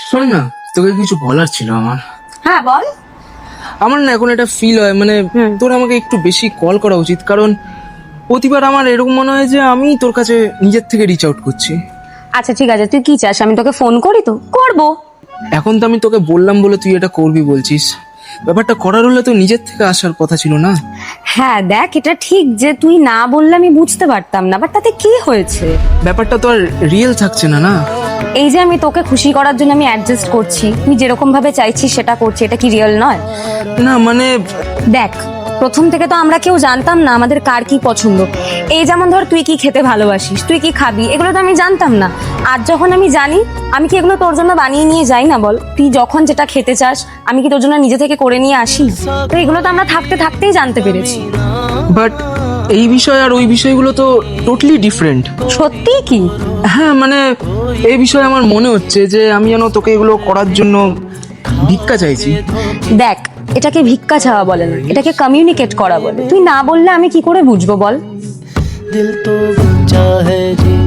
শোন না, তোকে কিছু বলার ছিল আমার। হ্যাঁ বল। আমার না এখন একটা ফিল হয়, মানে তোর আমাকে একটু বেশি কল করা উচিত, কারণ প্রতিবার আমার এরকম মনে হয় যে আমি তোর কাছে নিজের থেকে রিচ আউট করছি। আচ্ছা ঠিক আছে, তুই কি চাস আমি তোকে ফোন করি? তো করবো। এখন তো আমি তোকে বললাম বলে তুই এটা করবি বলছিস, ব্যাপারটা করার হলে তো নিজের থেকে আসার কথা ছিল না? হ্যাঁ দেখ, এটা ঠিক যে তুই না বললে আমি বুঝতে পারতাম না, বাট তাতে কি হয়েছে? ব্যাপারটা তো আর রিয়েল থাকছে না না। এই যে আমি তোকে খুশি করার জন্য আমি অ্যাডজাস্ট করছি, তুই যেরকম ভাবে চাইছিস সেটা করছি, এটা কি রিয়েল নয়? না মানে দেখ, প্রথম থেকে তো আমরা কেউ জানতাম না আমাদের কার কি পছন্দ। এই যেমন ধর, তুই কি খেতে ভালোবাসিস, তুই কি খাবি, এগুলো তো আমি জানতাম না। আজ যখন আমি জানি, আমি কি এগুলো তোর জন্য বানিয়ে নিয়ে যাই না? বল, তুই যখন যেটা খেতে চাস আমি কি তোর জন্য নিজে থেকে করে নিয়ে আসি? তো এগুলো তো আমরা থাকতে থাকতেই জানতে পেরেছি। বাট এই বিষয় আর ওই বিষয়গুলো তো টোটালি ডিফারেন্ট। সত্যি কি? হ্যাঁ মানে এই বিষয়ে আমার মনে হচ্ছে যে আমি যেন তোকে এগুলো করার জন্য ভিক্ষা চাইছি। দেখ, এটাকে ভিক্ষা চাওয়া বলে না, এটাকে কমিউনিকেট করা বলে। তুই না বললে আমি কি করে বুঝবো বল? दिल तो चाहे जी